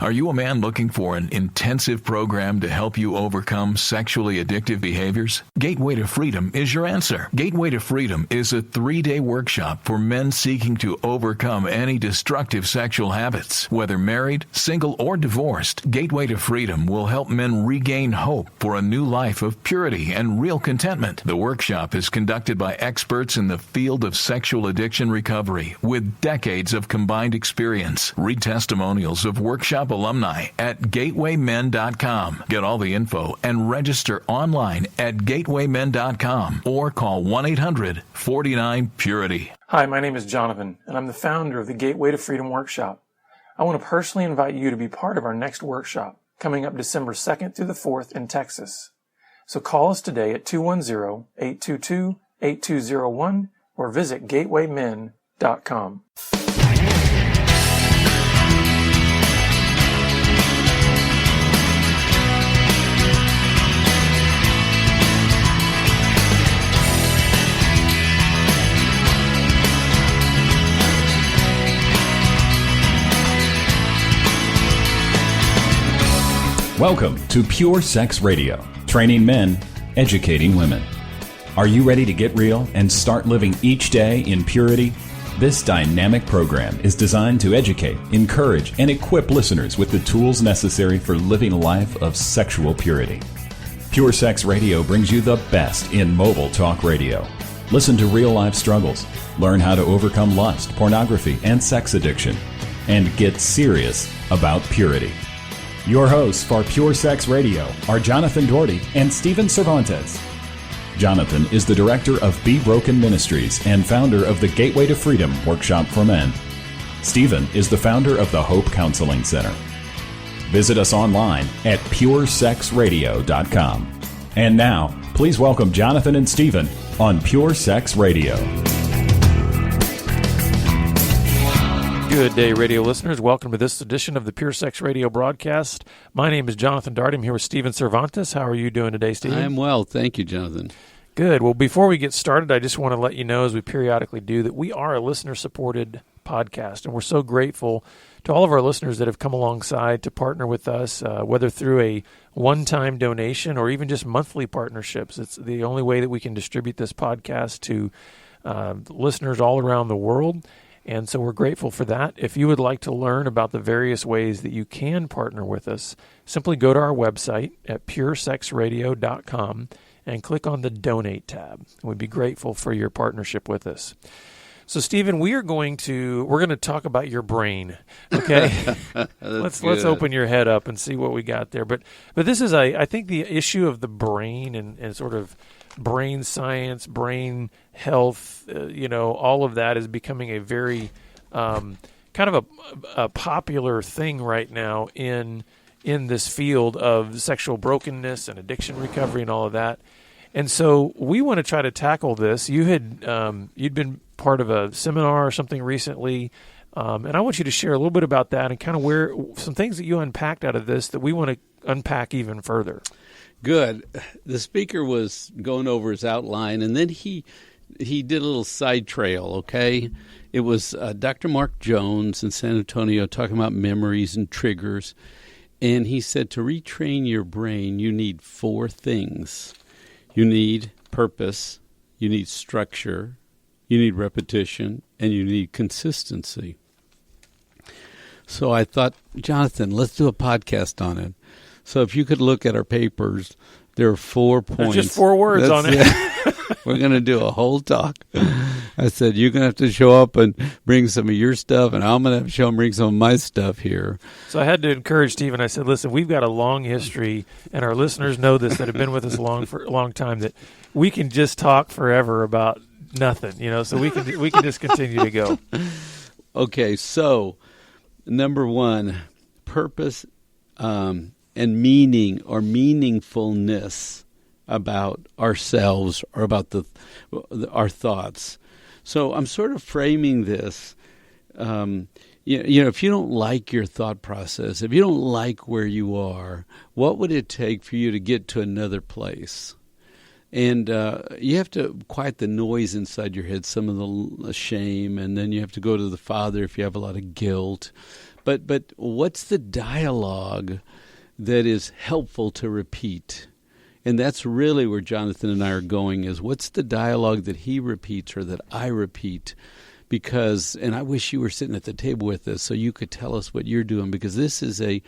Are you a man looking for an intensive program to help you overcome sexually addictive behaviors? Gateway to Freedom is your answer. Gateway to Freedom is a 3-day workshop for men seeking to overcome any destructive sexual habits. Whether married, single, or divorced, Gateway to Freedom will help men regain hope for a new life of purity and real contentment. The workshop is conducted by experts in the field of sexual addiction recovery with decades of combined experience. Read testimonials of workshop alumni at gatewaymen.com. Get all the info and register online at gatewaymen.com or call 1-800-49-PURITY. Hi, my name is Jonathan, and I'm the founder of the Gateway to Freedom Workshop. I want to personally invite you to be part of our next workshop, coming up December 2nd through the 4th in Texas. So call us today at 210-822-8201 or visit gatewaymen.com. Welcome to Pure Sex Radio, training men, educating women. Are you ready to get real and start living each day in purity? This dynamic program is designed to educate, encourage, and equip listeners with the tools necessary for living a life of sexual purity. Pure Sex Radio brings you the best in mobile talk radio. Listen to real-life struggles, learn how to overcome lust, pornography, and sex addiction, and get serious about purity. Your hosts for Pure Sex Radio are Jonathan Doherty and Stephen Cervantes. Jonathan is the director of Be Broken Ministries and founder of the Gateway to Freedom Workshop for Men. Stephen is the founder of the Hope Counseling Center. Visit us online at puresexradio.com. And now, please welcome Jonathan and Stephen on Pure Sex Radio. Good day, radio listeners. Welcome to this edition of the Pure Sex Radio broadcast. My name is Jonathan Doherty. I'm here with Stephen Cervantes. How are you doing today, Stephen? I'm well. Thank you, Jonathan. Good. Well, before we get started, I just want to let you know, as we periodically do, that we are a listener-supported podcast, and we're so grateful to all of our listeners that have come alongside to partner with us, whether through a one-time donation or even just monthly partnerships. It's the only way that we can distribute this podcast to listeners all around the world. And so we're grateful for that. If you would like to learn about the various ways that you can partner with us, simply go to our website at puresexradio.com and click on the Donate tab. We'd be grateful for your partnership with us. So, Stephen, we're going to talk about your brain, okay? Let's open your head up and see what we got there. But this is, I think, the issue of the brain and sort of brain science, brain health, all of that is becoming a very kind of a popular thing right now in this field of sexual brokenness and addiction recovery and all of that. And so we want to try to tackle this. You'd been part of a seminar or something recently, and I want you to share a little bit about that and kind of where some things that you unpacked out of this that we want to unpack even further. Good. The speaker was going over his outline, and then he did a little side trail, okay? It was Dr. Mark Jones in San Antonio talking about memories and triggers, and he said to retrain your brain, you need 4 things. You need purpose, you need structure, you need repetition, and you need consistency. So I thought, Jonathan, let's do a podcast on it. So if you could look at our papers, there are 4 points. There's just 4 words on it. We're going to do a whole talk. I said, you're going to have to show up and bring some of your stuff, and I'm going to have to show and bring some of my stuff here. So I had to encourage Stephen. I said, listen, we've got a long history, and our listeners know this, that have been with us for a long time, that we can just talk forever about nothing, so we can just continue to go. Okay, so number 1, purpose and meaning or meaningfulness about ourselves or about our thoughts. So I'm sort of framing this, if you don't like your thought process, if you don't like where you are, what would it take for you to get to another place? And you have to quiet the noise inside your head, some of the shame, and then you have to go to the Father if you have a lot of guilt. But what's the dialogue that is helpful to repeat? And that's really where Jonathan and I are going, is what's the dialogue that he repeats or that I repeat? Because, and I wish you were sitting at the table with us so you could tell us what you're doing, because this is a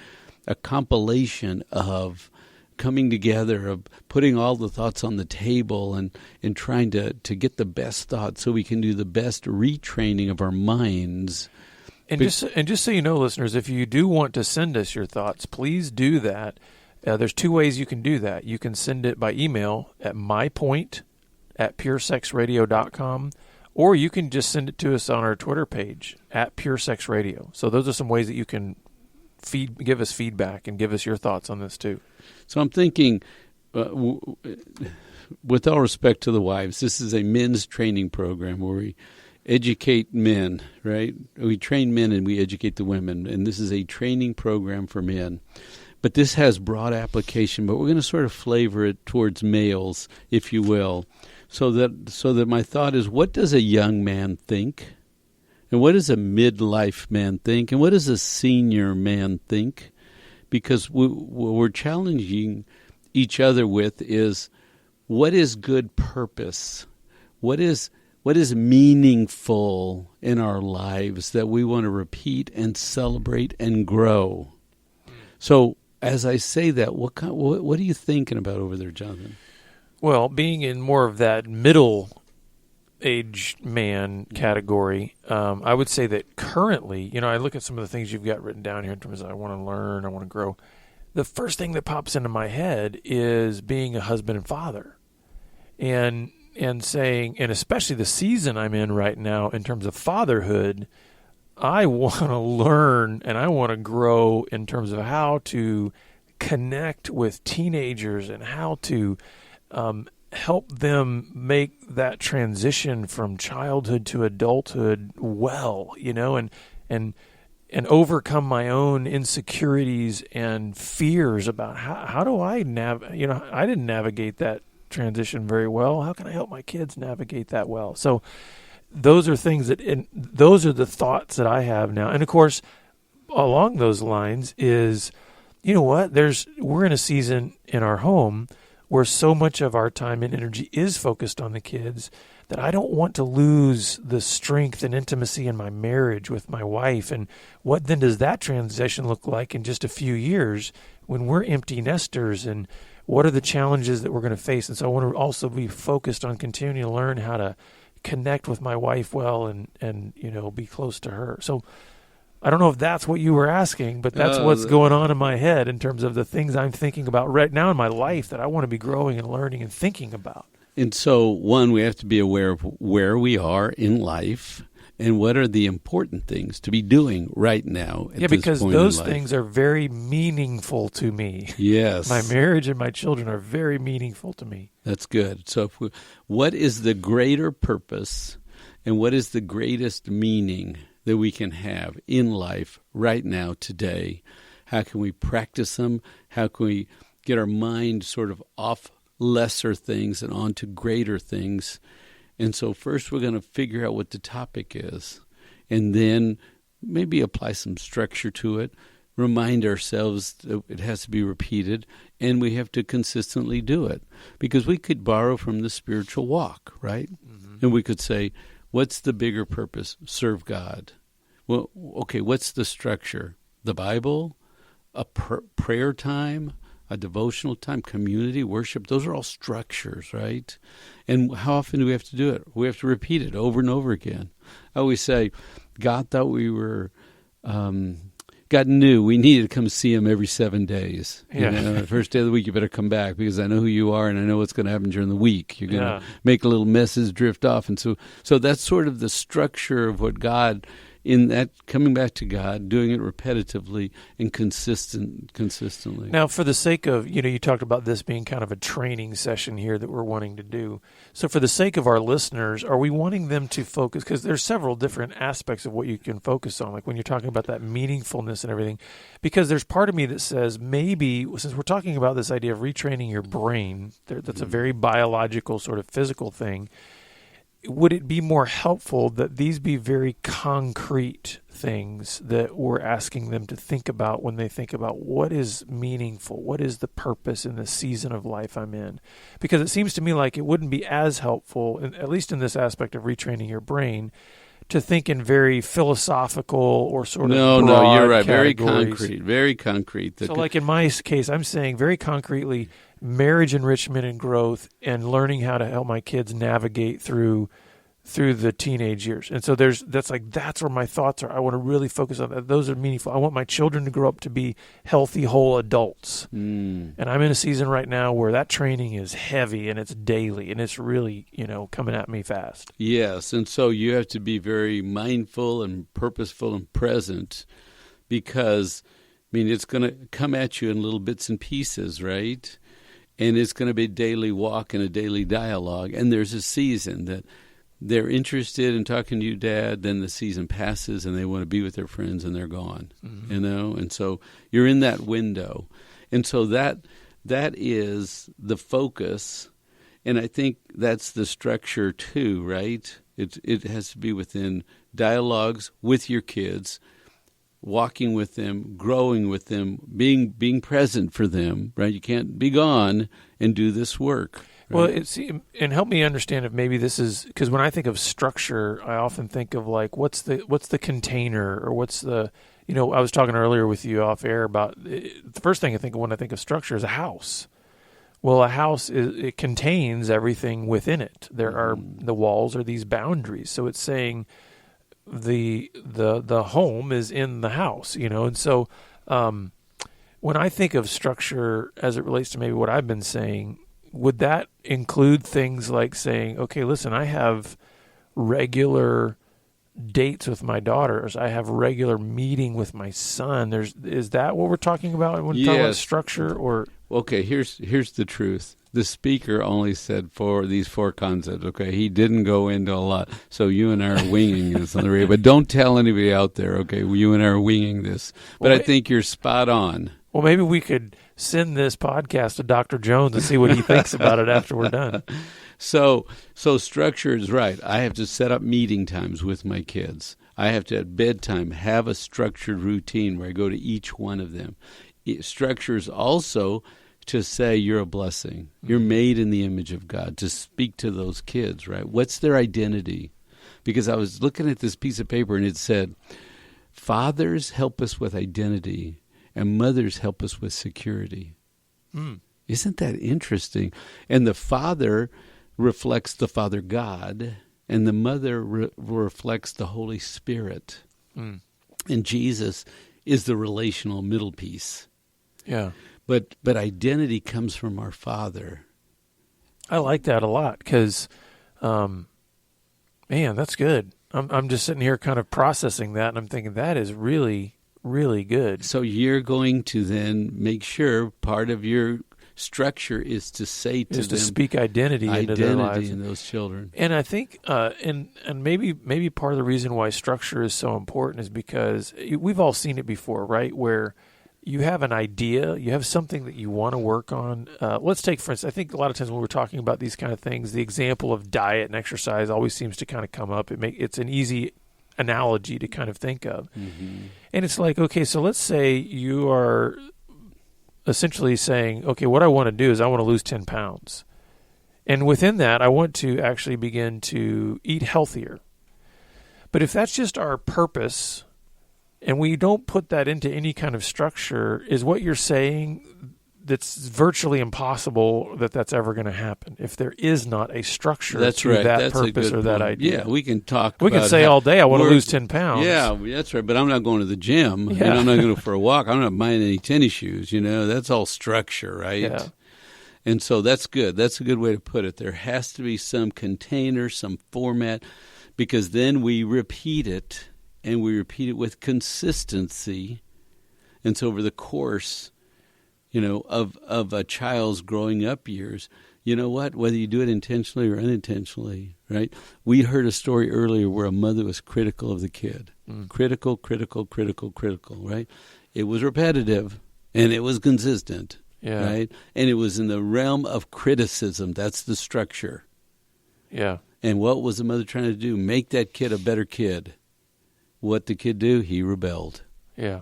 compilation of coming together, of putting all the thoughts on the table and trying to get the best thoughts so we can do the best retraining of our minds. And just so you know, listeners, if you do want to send us your thoughts, please do that. There's two ways you can do that. You can send it by email at mypoint@puresexradio.com, or you can just send it to us on our Twitter page @puresexradio. So those are some ways that you can give us feedback and give us your thoughts on this too. So I'm thinking, with all respect to the wives, this is a men's training program where we educate men, right? We train men and we educate the women, and this is a training program for men. But this has broad application, but we're going to sort of flavor it towards males, if you will, so that my thought is, what does a young man think? And what does a midlife man think? And what does a senior man think? Because what we're challenging each other with is, what is good purpose? What is meaningful in our lives that we want to repeat and celebrate and grow? So as I say that, what are you thinking about over there, Jonathan? Well, being in more of that middle-aged man category, I would say that currently, I look at some of the things you've got written down here in terms of I want to learn, I want to grow. The first thing that pops into my head is being a husband and father, and saying, and especially the season I'm in right now in terms of fatherhood, I want to learn and I want to grow in terms of how to connect with teenagers and how to help them make that transition from childhood to adulthood well, and overcome my own insecurities and fears about how do I I didn't navigate that transition very well. How can I help my kids navigate that well? So those are things those are the thoughts that I have now. And of course, along those lines is, we're in a season in our home where so much of our time and energy is focused on the kids that I don't want to lose the strength and intimacy in my marriage with my wife. And what then does that transition look like in just a few years when we're empty nesters, and what are the challenges that we're going to face? And so I want to also be focused on continuing to learn how to connect with my wife well and be close to her. So I don't know if that's what you were asking, but that's what's going on in my head in terms of the things I'm thinking about right now in my life that I want to be growing and learning and thinking about. And so, one, we have to be aware of where we are in life and what are the important things to be doing right now at this because point those in life. things are very meaningful to me. Yes. My marriage and my children are very meaningful to me. That's good. So what is the greater purpose and what is the greatest meaning that we can have in life right now, today? How can we practice them? How can we get our mind sort of off lesser things and onto greater things? And so first we're going to figure out what the topic is, and then maybe apply some structure to it, remind ourselves that it has to be repeated, and we have to consistently do it. Because we could borrow from the spiritual walk, right? Mm-hmm. And we could say, what's the bigger purpose? Serve God. Well, okay, what's the structure? The Bible, a prayer time, a devotional time, community, worship. Those are all structures, right? And how often do we have to do it? We have to repeat it over and over again. I always say, God thought we were, God knew we needed to come see him every 7 days. Yeah. The first day of the week, you better come back because I know who you are and I know what's going to happen during the week. You're going to make little messes drift off. And so that's sort of the structure of what God, in that coming back to God, doing it repetitively and consistently. Now, for the sake of, you talked about this being kind of a training session here that we're wanting to do. So for the sake of our listeners, are we wanting them to focus? Because there's several different aspects of what you can focus on, like when you're talking about that meaningfulness and everything. Because there's part of me that says maybe, since we're talking about this idea of retraining your brain, that's a very biological sort of physical thing, would it be more helpful that these be very concrete things that we're asking them to think about when they think about what is meaningful, what is the purpose in the season of life I'm in? Because it seems to me like it wouldn't be as helpful, at least in this aspect of retraining your brain, to think in very philosophical or sort of broad No, you're right. categories. Very concrete. So like in my case, I'm saying very concretely marriage enrichment and growth and learning how to help my kids navigate through the teenage years. And so that's where my thoughts are. I want to really focus on that. Those are meaningful. I want my children to grow up to be healthy, whole adults. And I'm in a season right now where that training is heavy and it's daily and it's really, coming at me fast. Yes, and so you have to be very mindful and purposeful and present because, it's going to come at you in little bits and pieces, right? And it's going to be a daily walk and a daily dialogue. And there's a season that they're interested in talking to you, Dad, then the season passes and they want to be with their friends and they're gone, And so you're in that window. And so that is the focus, and I think that's the structure too, right? It has to be within dialogues with your kids, walking with them, growing with them, being present for them, right? You can't be gone and do this work. Right? Well, and help me understand if maybe this is, because when I think of structure, I often think of like what's the container, or what's the, I was talking earlier with you off air about the first thing I think of when I think of structure is a house. Well, a house it contains everything within it. There are the walls are these boundaries, so it's saying the home is in the house, and so when I think of structure as it relates to maybe what I've been saying. Would that include things like saying, okay, listen, I have regular dates with my daughters. I have regular meeting with my son. Is that what we're talking about when we talk about structure? Or okay, here's the truth. The speaker only said these four concepts. Okay, he didn't go into a lot. So you and I are winging this on the radio. But don't tell anybody out there. Okay, you and I are winging this. But I think you're spot on. Well, maybe we could send this podcast to Dr. Jones and see what he thinks about it after we're done. So structure is right. I have to set up meeting times with my kids. I have to, at bedtime, have a structured routine where I go to each one of them. Structure is also to say you're a blessing. You're made in the image of God, to speak to those kids, right? What's their identity? Because I was looking at this piece of paper and it said, fathers help us with identity, and mothers help us with security. Isn't that interesting? And the father reflects the Father God, and the mother reflects the Holy Spirit. And Jesus is the relational middle piece. Yeah. But identity comes from our Father. I like that a lot because, man, that's good. I'm just sitting here kind of processing that, and I'm thinking that is really, really good. So you're going to then make sure part of your structure is to say to them, to speak identity into their lives in those children. And I think, and maybe part of the reason why structure is so important is because we've all seen it before, right? Where you have an idea, you have something that you want to work on. Let's take, for instance, I think a lot of times when we're talking about these kind of things, the example of diet and exercise always seems to kind of come up. It's an easy analogy to kind of think of. And it's like, okay, so let's say you are essentially saying, okay, what I want to do is I want to lose 10 pounds. And within that, I want to actually begin to eat healthier. But if that's just our purpose and we don't put that into any kind of structure, is what you're saying that's virtually impossible that's ever going to happen if there is not a structure to that purpose or that idea. Yeah, we can talk We can say all day, I want to lose 10 pounds. Yeah, that's right, but I'm not going to the gym. Yeah. I'm not going for a walk. I'm not buying any tennis shoes. That's all structure, right? Yeah. And so that's good. That's a good way to put it. There has to be some container, some format, because then we repeat it, and we repeat it with consistency. And so over the course of a child's growing up years, you know what? Whether you do it intentionally or unintentionally, right? We heard a story earlier where a mother was critical of the kid. Critical, right? It was repetitive, and it was consistent, right? And it was in the realm of criticism. That's the structure. Yeah. And what was the mother trying to do? Make that kid a better kid. What did the kid do? He rebelled. Yeah.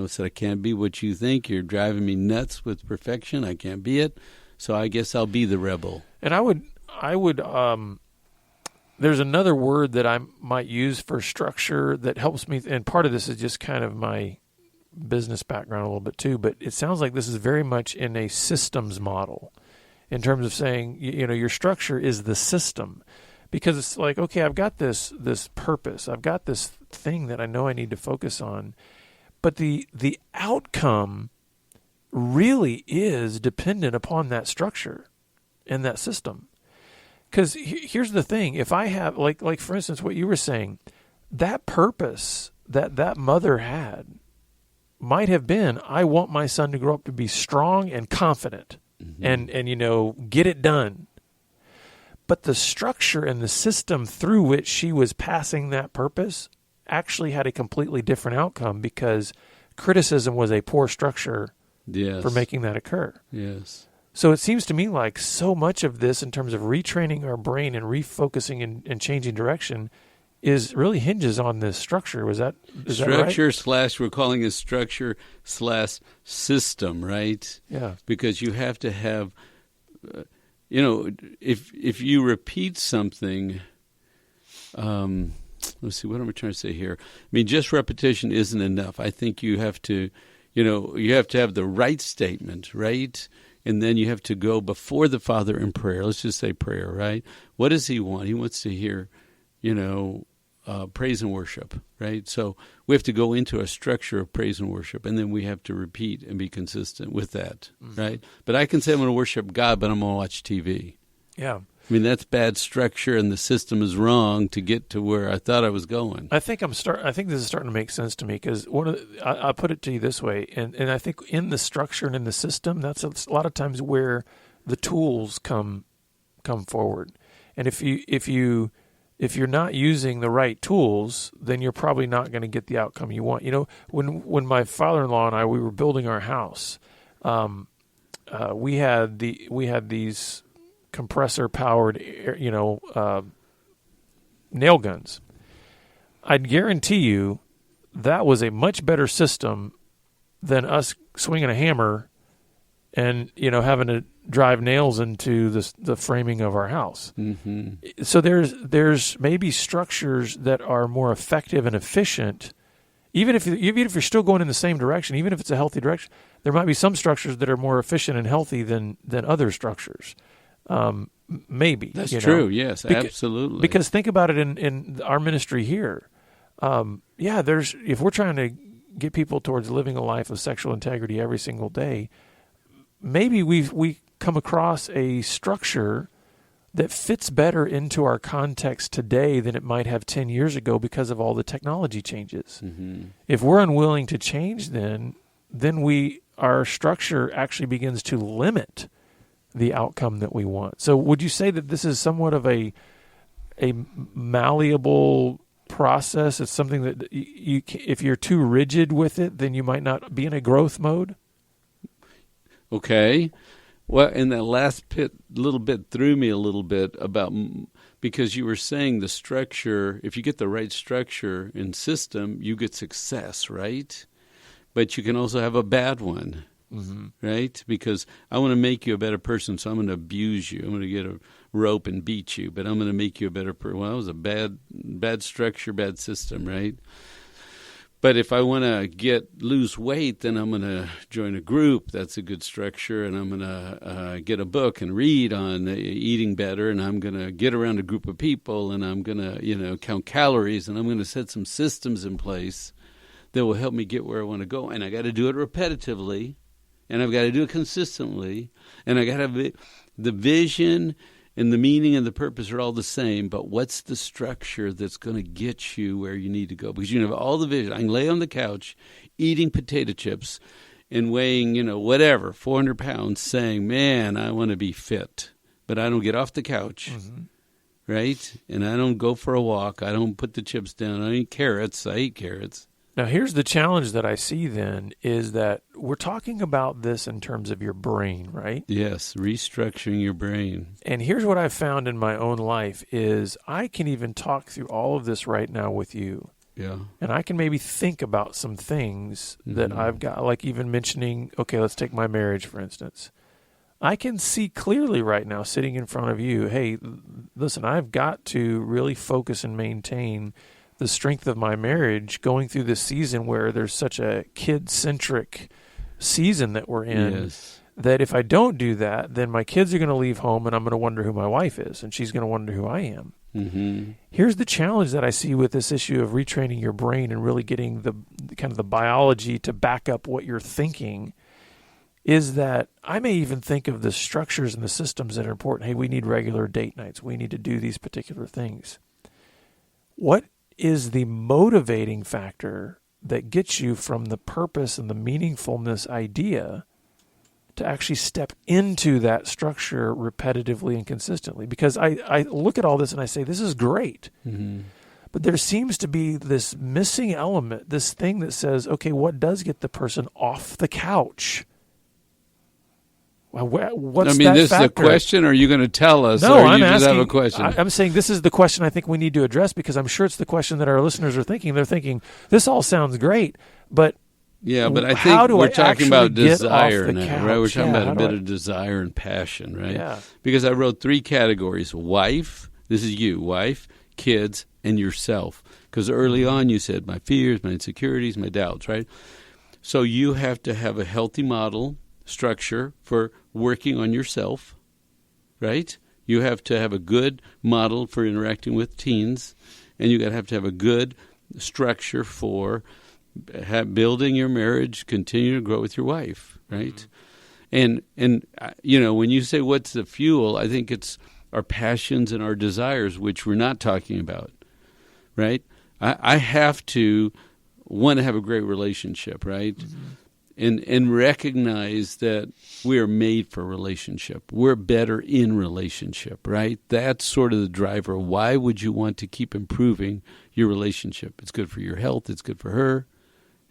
Said, I can't be what you think. You're driving me nuts with perfection. I can't be it. So I guess I'll be the rebel. And I would, there's another word that I might use for structure that helps me. And part of this is just kind of my business background a little bit too, but it sounds like this is very much in a systems model in terms of saying, your structure is the system, because it's like, okay, I've got this purpose. I've got this thing that I know I need to focus on, but the outcome really is dependent upon that structure and that system. Because here's the thing. If I have, like for instance, what you were saying, that purpose that mother had might have been, I want my son to grow up to be strong and confident and get it done. But the structure and the system through which she was passing that purpose actually had a completely different outcome, because criticism was a poor structure for making that occur. Yes. So it seems to me like so much of this in terms of retraining our brain and refocusing and changing direction is really hinges on this structure. Is that right? We're calling it structure / system, right? Yeah. Because you have to have, if you repeat something, let's see, what am I trying to say here? I mean, just repetition isn't enough. I think you have to, have the right statement, right? And then you have to go before the Father in prayer. Let's just say prayer, right? What does he want? He wants to hear, praise and worship, right? So we have to go into a structure of praise and worship, and then we have to repeat and be consistent with that, right? But I can say I'm going to worship God, but I'm going to watch TV. Yeah. I mean, that's bad structure, and the system is wrong to get to where I thought I was going. I think this is starting to make sense to me, because I'll put it to you this way, and I think in the structure and in the system, that's a lot of times where the tools come forward. And if you're not using the right tools, then you're probably not going to get the outcome you want. When my father-in-law and we were building our house, we had these compressor-powered, nail guns. I'd guarantee you that was a much better system than us swinging a hammer and having to drive nails into the framing of our house. Mm-hmm. So there's maybe structures that are more effective and efficient, even if you're still going in the same direction, even if it's a healthy direction. There might be some structures that are more efficient and healthy than other structures. Maybe that's true. Yes, absolutely. Because think about it in our ministry here. If we're trying to get people towards living a life of sexual integrity every single day, maybe we come across a structure that fits better into our context today than it might have 10 years ago because of all the technology changes. Mm-hmm. If we're unwilling to change, then our structure actually begins to limit the outcome that we want. So would you say that this is somewhat of a malleable process? It's something that if you're too rigid with it, then you might not be in a growth mode? Okay. Well, and that last little bit threw me a little bit about, because you were saying the structure, if you get the right structure and system, you get success, right? But you can also have a bad one. Mm-hmm. Right? Because I want to make you a better person, so I'm going to abuse you. I'm going to get a rope and beat you, but I'm going to make you a better person. Well, it was a bad structure, bad system, right? But if I want to lose weight, then I'm going to join a group. That's a good structure, and I'm going to get a book and read on eating better, and I'm going to get around a group of people, and I'm going to count calories, and I'm going to set some systems in place that will help me get where I want to go. And I got to do it repetitively. And I've got to do it consistently, and I got to have the vision and the meaning and the purpose are all the same, but what's the structure that's going to get you where you need to go? Because you have all the vision. I can lay on the couch eating potato chips and weighing, 400 pounds, saying, man, I want to be fit. But I don't get off the couch, right? And I don't go for a walk. I don't put the chips down. I eat carrots. I eat carrots. Now, here's the challenge that I see then is that we're talking about this in terms of your brain, right? Yes, restructuring your brain. And here's what I've found in my own life is I can even talk through all of this right now with you. Yeah. And I can maybe think about some things that I've got, like even mentioning, okay, let's take my marriage, for instance. I can see clearly right now sitting in front of you, hey, listen, I've got to really focus and maintain the strength of my marriage going through this season where there's such a kid-centric season that we're in. Yes. That if I don't do that, then my kids are going to leave home and I'm going to wonder who my wife is, and she's going to wonder who I am. Mm-hmm. Here's the challenge that I see with this issue of retraining your brain and really getting the kind of the biology to back up what you're thinking is that I may even think of the structures and the systems that are important. Hey, we need regular date nights. We need to do these particular things. What is the motivating factor that gets you from the purpose and the meaningfulness idea to actually step into that structure repetitively and consistently? Because I look at all this and I say, this is great. Mm-hmm. But there seems to be this missing element, this thing that says, okay, what does get the person off the couch? Well, what's that this factor? is a question, or are you going to tell us? No, or I'm you just asking. have a question? I'm saying this is the question I think we need to address because I'm sure it's the question that our listeners are thinking. They're thinking, this all sounds great, but yeah, but I how think do we're I talking about actually get desire off the now, couch? right? We're talking Yeah, about how a do bit I- of desire and passion, right? Yeah. Because I wrote 3 categories: wife, this is you, wife, kids, and yourself. Because early on you said my fears, my insecurities, my doubts, right? So you have to have a healthy model structure for working on yourself, right? You have to have a good model for interacting with teens, and you have to have a good structure for building your marriage, continue to grow with your wife, right? And when you say what's the fuel, I think it's our passions and our desires, which we're not talking about, right? I have to want to have a great relationship, right? And recognize that we are made for relationship. We're better in relationship, right? That's sort of the driver. Why would you want to keep improving your relationship? It's good for your health. It's good for her.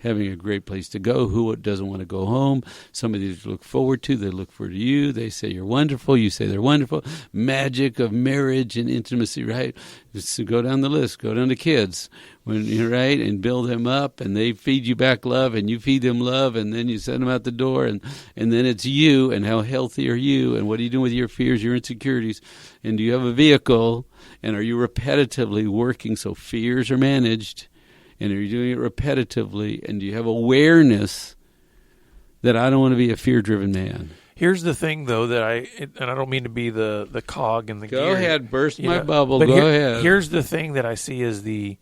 Having a great place to go. Who doesn't want to go home? Somebody to look forward to. They look forward to you. They say you're wonderful. You say they're wonderful. Magic of marriage and intimacy, right? Just go down the list. Go down to kids, when you're right, and build them up, and they feed you back love, and you feed them love, and then you send them out the door, and then it's you, and how healthy are you, and what are you doing with your fears, your insecurities, and do you have a vehicle, and are you repetitively working so fears are managed? And are you doing it repetitively? And do you have awareness that I don't want to be a fear-driven man? Here's the thing, though, that I don't mean to be the cog in the gear. Go ahead, burst my know, bubble. but Go ahead. Here's the thing that I see as the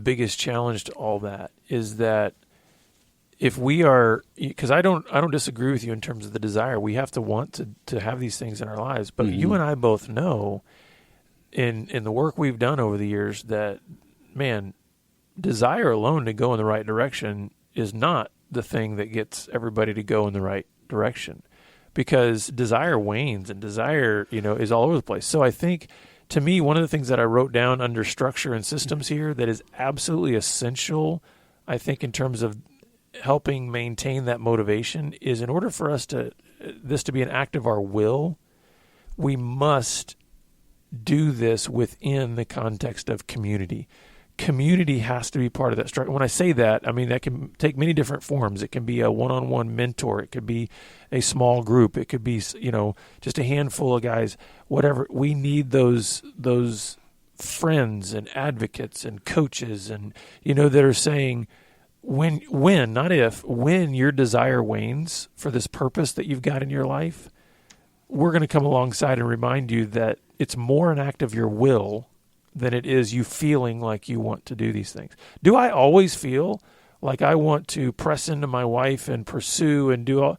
biggest challenge to all that is that if we are, because I don't disagree with you in terms of the desire. We have to want to have these things in our lives. But you and I both know in the work we've done over the years that, man, desire alone to go in the right direction is not the thing that gets everybody to go in the right direction, because desire wanes and desire, is all over the place. So I think, to me, one of the things that I wrote down under structure and systems here that is absolutely essential, I think, in terms of helping maintain that motivation is, in order for us this to be an act of our will, we must do this within the context of community. Community has to be part of that structure. When I say that, I mean that can take many different forms. It can be a one-on-one mentor. It could be a small group. It could be, just a handful of guys. Whatever. We need those friends and advocates and coaches and that are saying when not if, when your desire wanes for this purpose that you've got in your life, we're going to come alongside and remind you that it's more an act of your will than it is you feeling like you want to do these things. Do I always feel like I want to press into my wife and pursue and do all?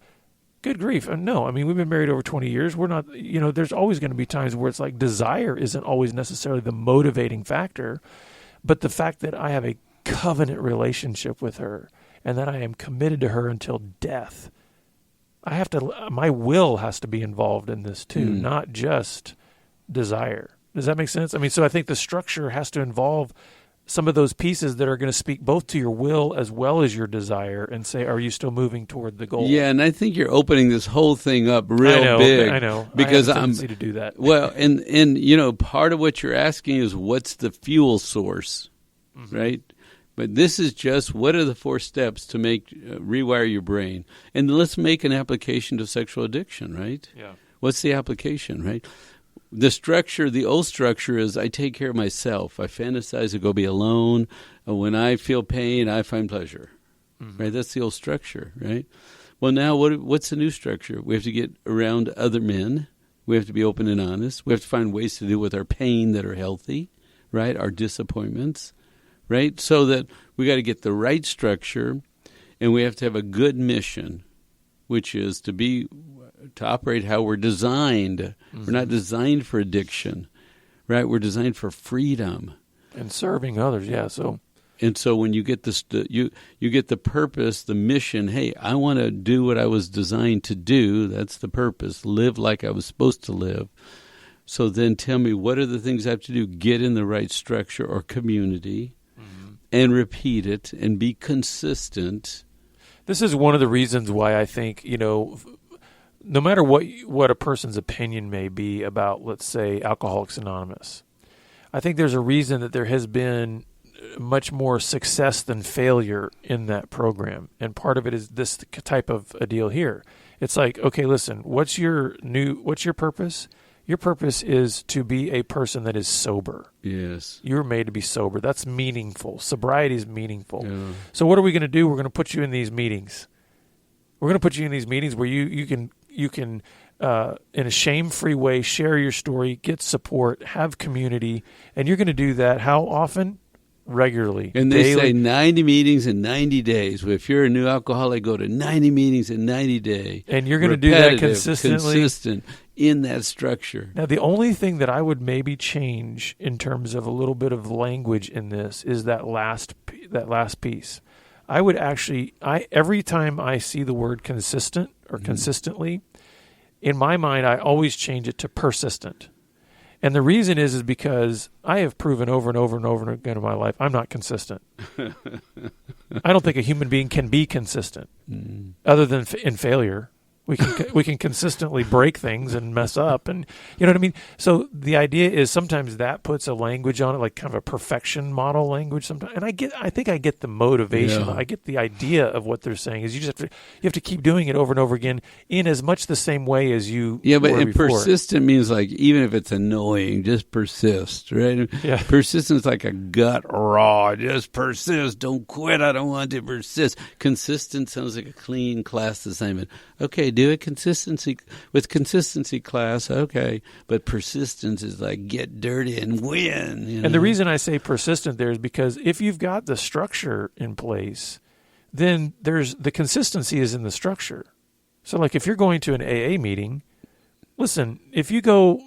Good grief. No, I mean, we've been married over 20 years. We're not, there's always going to be times where it's like desire isn't always necessarily the motivating factor, but the fact that I have a covenant relationship with her and that I am committed to her until death. My will has to be involved in this too, not just desire. Does that make sense? I mean, so I think the structure has to involve some of those pieces that are going to speak both to your will as well as your desire and say, are you still moving toward the goal? Yeah, and I think you're opening this whole thing up real big. I know. Because I have a tendency to do that. Well, and you know, part of what you're asking is what's the fuel source, right? But this is just what are the 4 steps to make rewire your brain. And let's make an application to sexual addiction, right? Yeah. What's the application, right? The structure, the old structure is I take care of myself. I fantasize to go be alone. When I feel pain, I find pleasure. Right? That's the old structure, right? Well, now what's the new structure? We have to get around other men. We have to be open and honest. We have to find ways to deal with our pain that are healthy, right? Our disappointments, right? So that we got to get the right structure, and we have to have a good mission, which is to operate how we're designed. We're not designed for addiction, right? We're designed for freedom and serving others. Yeah. And so when you get this, you get the purpose, the mission. Hey, I want to do what I was designed to do. That's the purpose. Live like I was supposed to live. So then tell me, what are the things I have to do? Get in the right structure or community and repeat it and be consistent. This is one of the reasons why I think, no matter what a person's opinion may be about, let's say, Alcoholics Anonymous, I think there's a reason that there has been much more success than failure in that program. And part of it is this type of a deal here. It's like, okay, listen, what's your purpose? Your purpose is to be a person that is sober. Yes. You're made to be sober. That's meaningful. Sobriety is meaningful. Yeah. So what are we going to do? We're going to put you in these meetings. We're going to put you in these meetings where you can in a shame-free way share your story, get support, have community, and you're going to do that how often? Regularly. And they daily. say 90 meetings in 90 days. Well, if you're a new alcoholic, go to 90 meetings in 90 days. And you're going to do that consistently. Consistent in that structure. Now, the only thing that I would maybe change in terms of a little bit of language in this is that last piece. I would actually, every time I see the word consistent or consistently, in my mind, I always change it to persistent. And the reason is because I have proven over and over and over again in my life, I'm not consistent. I don't think a human being can be consistent other than in failure. We can consistently break things and mess up, and you know what I mean? So the idea is sometimes that puts a language on it, like kind of a perfection model language sometimes. And I think I get the motivation. Yeah. I get the idea of what they're saying is you have to keep doing it over and over again in as much the same way as you but were before. Persistent means like even if it's annoying, just persist, right? Yeah. Persistence like a gut raw. Just persist. Don't quit. I don't want to persist. Consistent sounds like a clean class assignment. Okay, do it with consistency class, okay. But persistence is like get dirty and win. You know? And the reason I say persistent there is because if you've got the structure in place, then the consistency is in the structure. So like if you're going to an AA meeting, listen, if you go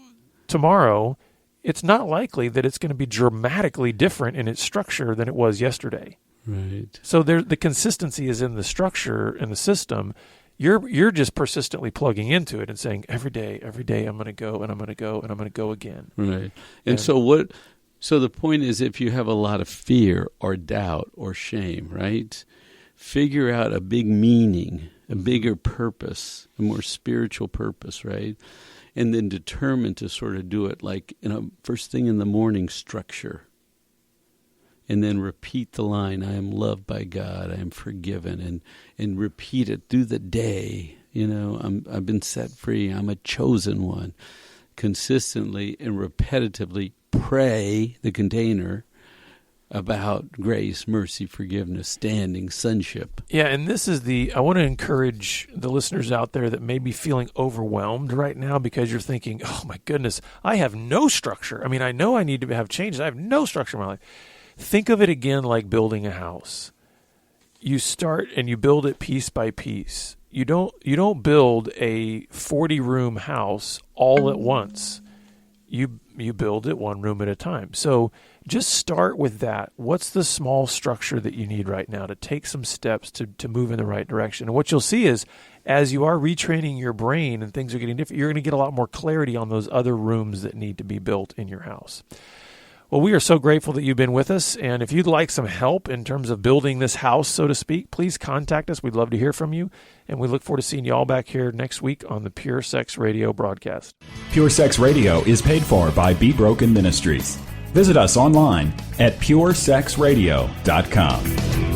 tomorrow, it's not likely that it's going to be dramatically different in its structure than it was yesterday. Right. So the consistency is in the structure and the system. You're just persistently plugging into it and saying every day I'm going to go and I'm going to go and I'm going to go again. Right. And so the point is if you have a lot of fear or doubt or shame, right? Figure out a big meaning, a bigger purpose, a more spiritual purpose, right? And then determine to sort of do it like in a first thing in the morning structure. And then repeat the line, I am loved by God, I am forgiven, and repeat it through the day. You know, I've been set free, I'm a chosen one. Consistently and repetitively pray the container about grace, mercy, forgiveness, standing, sonship. Yeah, and this is I want to encourage the listeners out there that may be feeling overwhelmed right now because you're thinking, oh my goodness, I have no structure. I mean, I know I need to have changes. I have no structure in my life. Think of it again like building a house. You start and you build it piece by piece. You don't build a 40-room house all at once. You build it one room at a time. So just start with that. What's the small structure that you need right now to take some steps to move in the right direction? And what you'll see is as you are retraining your brain and things are getting different, you're going to get a lot more clarity on those other rooms that need to be built in your house. Well, we are so grateful that you've been with us. And if you'd like some help in terms of building this house, so to speak, please contact us. We'd love to hear from you. And we look forward to seeing you all back here next week on the Pure Sex Radio broadcast. Pure Sex Radio is paid for by Be Broken Ministries. Visit us online at puresexradio.com.